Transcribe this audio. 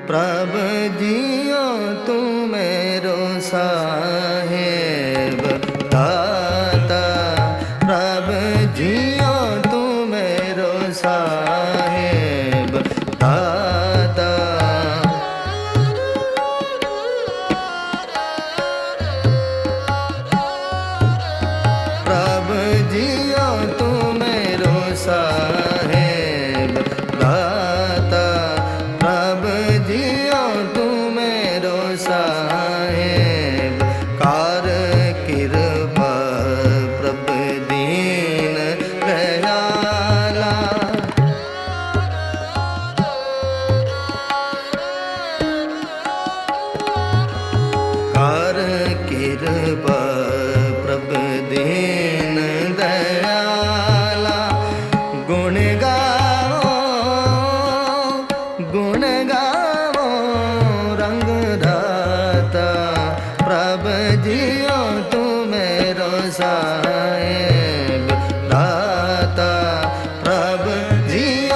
प्रभ जियो तू मेरो साहेब दाता, प्रभ जियो तू मेरो साहेब दाता। प्रभ जियो तू मेरो साहेब दाता, प्रभ जियो तू मेरो साहेब। कार कृपा प्रभ दीन दयाला, कार कृपा प्रभ दीन दयाला। गुण गाओ रंग दाता, प्रभ जियो तू मेरो साहेब